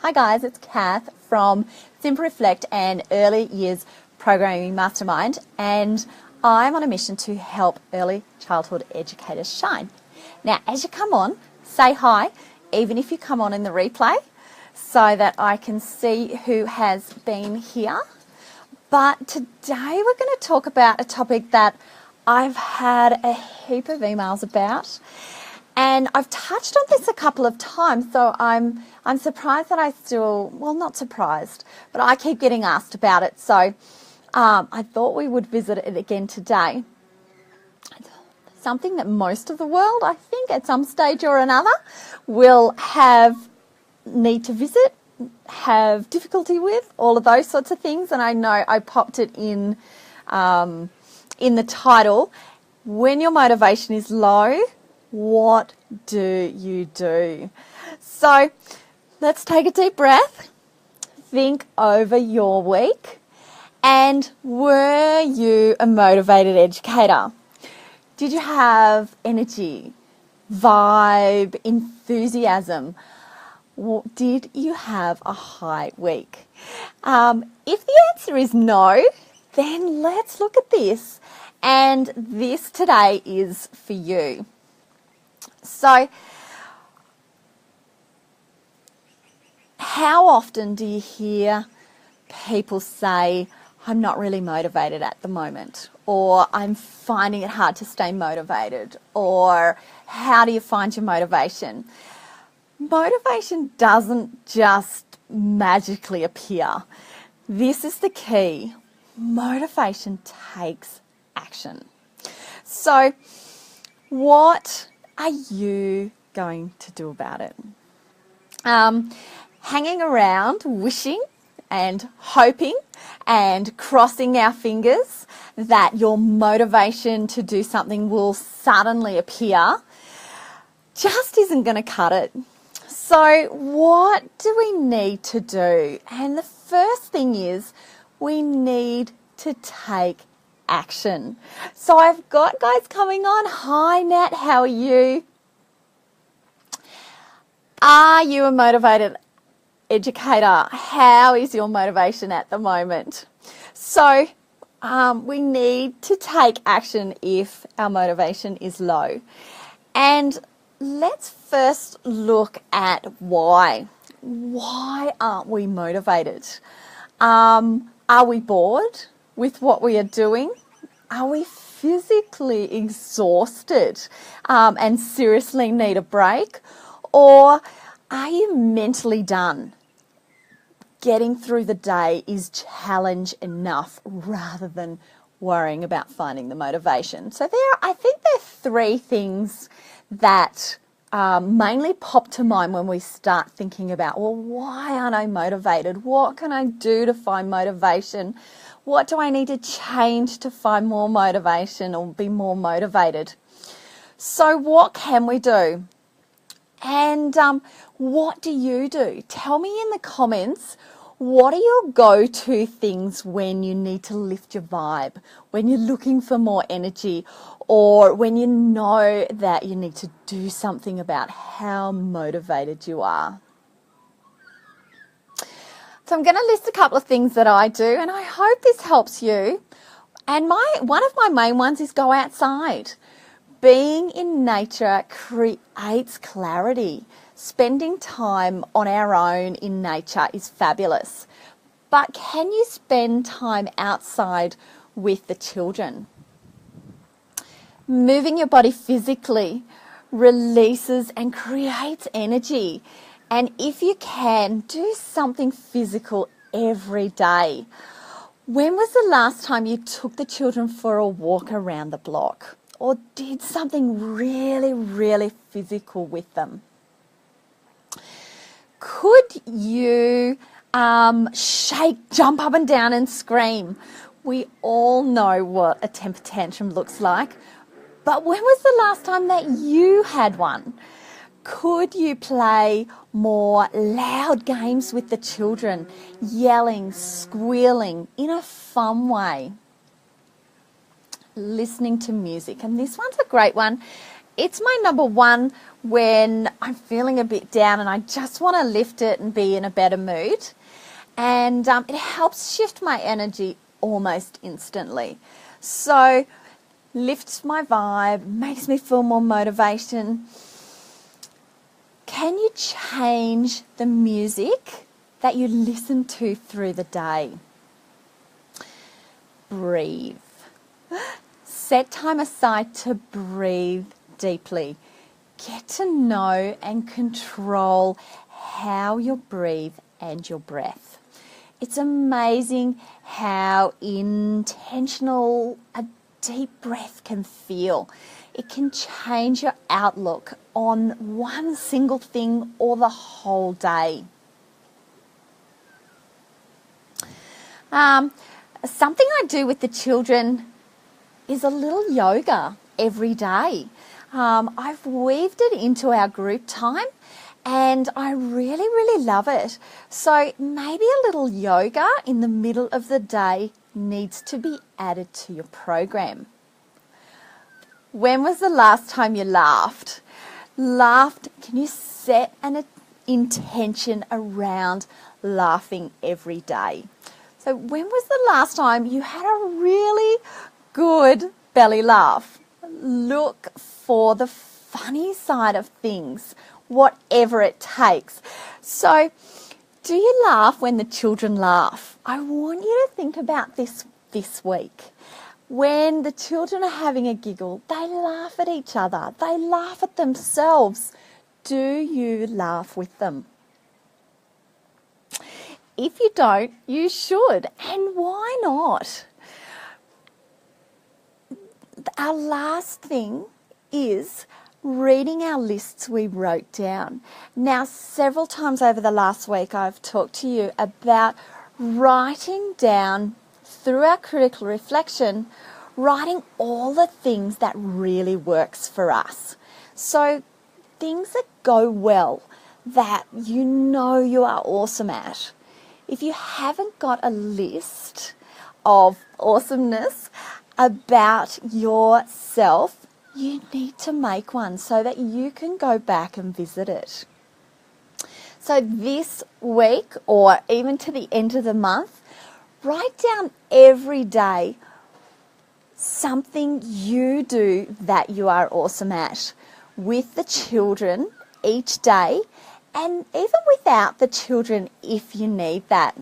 Hi guys, it's Kath from Simple Reflect and Early Years Programming Mastermind, and I'm on a mission to help early childhood educators shine. Now, as you come on, say hi, even if you come on in the replay, so that I can see who has been here. But today we're going to talk about a topic that I've had a heap of emails about. And I've touched on this a couple of times, so I'm surprised that not surprised, but I keep getting asked about it. So I thought we would visit it again today. Something that most of the world, I think, at some stage or another, will need to visit, have difficulty with, all of those sorts of things. And I know I popped it in the title. When your motivation is low, what do you do? So let's take a deep breath, think over your week, and were you a motivated educator? Did you have energy, vibe, enthusiasm? Did you have a high week? If the answer is no, then let's look at this. And this today is for you. So, how often do you hear people say, I'm not really motivated at the moment, or I'm finding it hard to stay motivated, or how do you find your motivation? Motivation doesn't just magically appear. This is the key. Motivation takes action. So, what are you going to do about it? Hanging around, wishing and hoping and crossing our fingers that your motivation to do something will suddenly appear just isn't going to cut it. So what do we need to do? And the first thing is we need to take action. So I've got guys coming on. Hi Nat, how are you? Are you a motivated educator? How is your motivation at the moment? So we need to take action if our motivation is low. And let's first look at why. Why aren't we motivated? Are we bored with what we are doing? Are we physically exhausted and seriously need a break? Or are you mentally done? Getting through the day is challenge enough rather than worrying about finding the motivation. So I think there are three things that mainly pop to mind when we start thinking about, well, why aren't I motivated? What can I do to find motivation? What do I need to change to find more motivation or be more motivated? So what can we do? And what do you do? Tell me in the comments, what are your go-to things when you need to lift your vibe, when you're looking for more energy, or when you know that you need to do something about how motivated you are? So I'm going to list a couple of things that I do, and I hope this helps you. And one of my main ones is go outside. Being in nature creates clarity. Spending time on our own in nature is fabulous. But can you spend time outside with the children? Moving your body physically releases and creates energy. And if you can, do something physical every day. When was the last time you took the children for a walk around the block or did something really, really physical with them? Could you shake, jump up and down and scream? We all know what a temper tantrum looks like. But when was the last time that you had one? Could you play more loud games with the children, yelling, squealing in a fun way? Listening to music, and this one's a great one. It's my number one when I'm feeling a bit down and I just want to lift it and be in a better mood. And it helps shift my energy almost instantly. So lifts my vibe, makes me feel more motivation. Can you change the music that you listen to through the day? Breathe. Set time aside to breathe deeply. Get to know and control how you breathe and your breath. It's amazing how intentional a deep breath can feel. It can change your outlook on one single thing or the whole day. Something I do with the children is a little yoga every day. I've weaved it into our group time and I really love it. So maybe a little yoga in the middle of the day needs to be added to your program. When was the last time you laughed? Can you set an intention around laughing every day? So when was the last time you had a really good belly laugh? Look for the funny side of things, whatever it takes. So do you laugh when the children laugh? I want you to think about this week. When the children are having a giggle, they laugh at each other. They laugh at themselves. Do you laugh with them? If you don't, you should. And why not? Our last thing is reading our lists we wrote down. Now, several times over the last week, I've talked to you about writing down through our critical reflection, writing all the things that really works for us. So things that go well, that you know you are awesome at. If you haven't got a list of awesomeness about yourself, you need to make one so that you can go back and visit it. So this week, or even to the end of the month, write down every day something you do that you are awesome at with the children each day, and even without the children if you need that.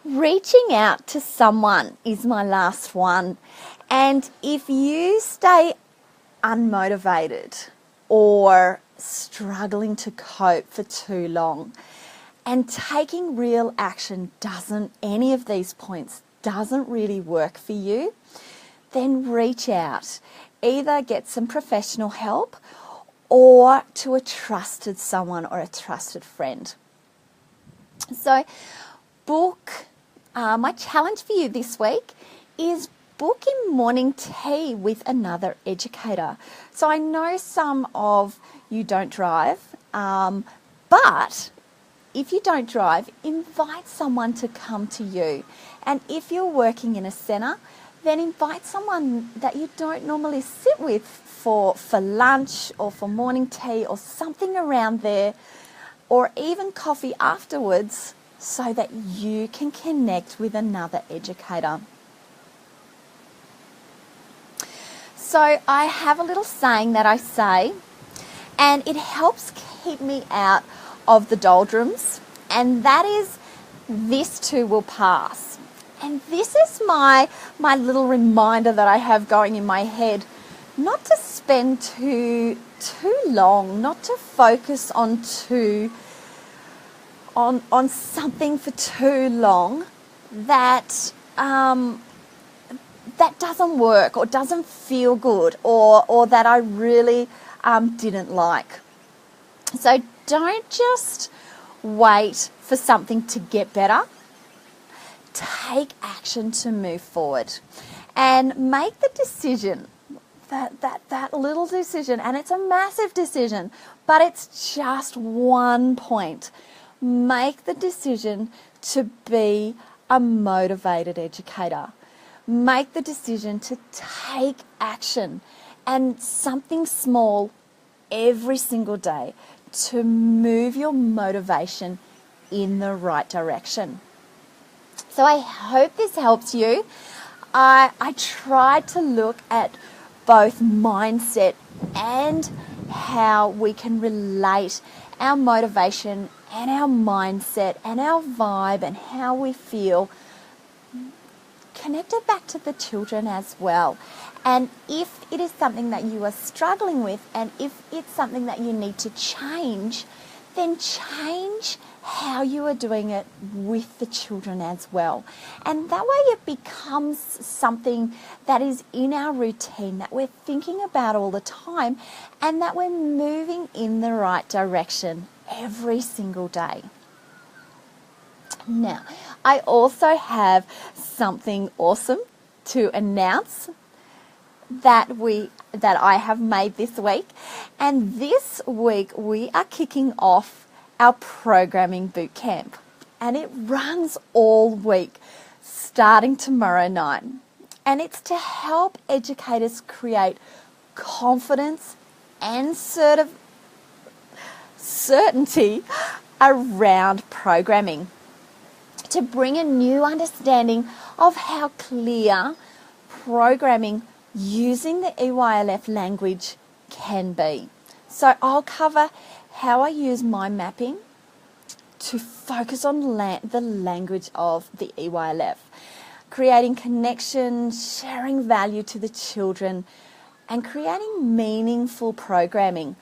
Reaching out to someone is my last one. And if you stay unmotivated or struggling to cope for too long and taking real action any of these points doesn't really work for you, then reach out. Either get some professional help or to a trusted someone or a trusted friend. So my challenge for you this week is book in morning tea with another educator. So I know some of you don't drive, but if you don't drive, invite someone to come to you. And if you're working in a centre, then invite someone that you don't normally sit with for lunch or for morning tea or something around there, or even coffee afterwards, so that you can connect with another educator. So I have a little saying that I say, and it helps keep me out of the doldrums, and that is, this too will pass. And this is my little reminder that I have going in my head, not to spend too long, not to focus on something for too long that that doesn't work or doesn't feel good or that I really didn't like. So don't just wait for something to get better. Take action to move forward and make the decision, that little decision, and it's a massive decision, but it's just one point. Make the decision to be a motivated educator. Make the decision to take action, and something small every single day to move your motivation in the right direction. So I hope this helps you. I tried to look at both mindset and how we can relate our motivation and our mindset and our vibe and how we feel connected back to the children as well. And if it is something that you are struggling with, and if it's something that you need to change, then change how you are doing it with the children as well. And that way it becomes something that is in our routine, that we're thinking about all the time, and that we're moving in the right direction every single day. Now, I also have something awesome to announce that I have made this week. And this week we are kicking off our programming boot camp, and it runs all week starting tomorrow night. And it's to help educators create confidence and certainty around programming, to bring a new understanding of how clear programming using the EYLF language can be. So I'll cover how I use mind mapping to focus on the language of the EYLF, creating connection, sharing value to the children, and creating meaningful programming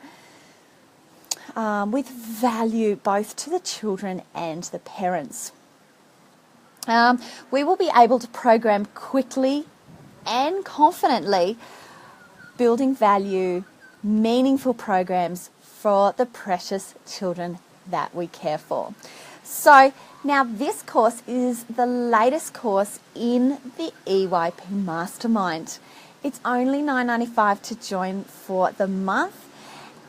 with value both to the children and the parents. We will be able to program quickly and confidently, building value, meaningful programs for the precious children that we care for. So now this course is the latest course in the EYP Mastermind. It's only $9.95 to join for the month,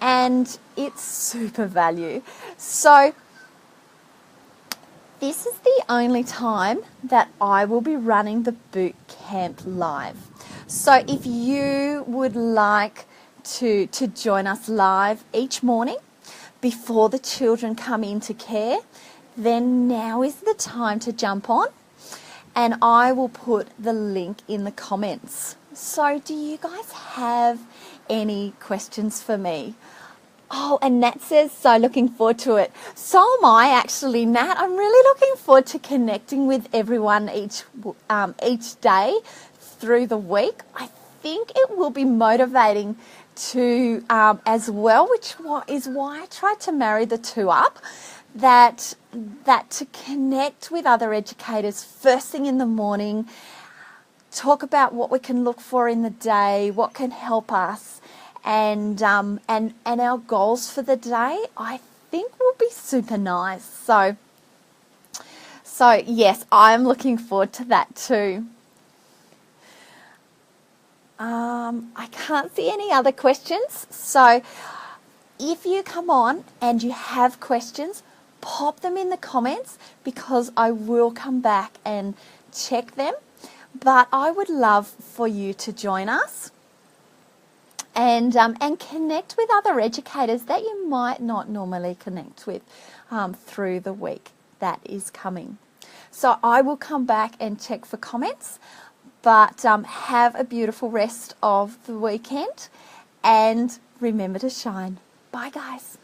and it's super value. So this is the only time that I will be running the boot camp live. So if you would like to join us live each morning before the children come into care, then now is the time to jump on, and I will put the link in the comments. So do you guys have any questions for me? Oh, and Nat says, so looking forward to it. So am I actually, Nat. I'm really looking forward to connecting with everyone each day through the week. I think it will be motivating to as well, which is why I tried to marry the two up, that to connect with other educators first thing in the morning, talk about what we can look for in the day, what can help us, and our goals for the day, I think will be super nice. So yes, I'm looking forward to that too. I can't see any other questions. So if you come on and you have questions, pop them in the comments, because I will come back and check them. But I would love for you to join us and connect with other educators that you might not normally connect with through the week that is coming. So I will come back and check for comments, but have a beautiful rest of the weekend, and remember to shine. Bye, guys.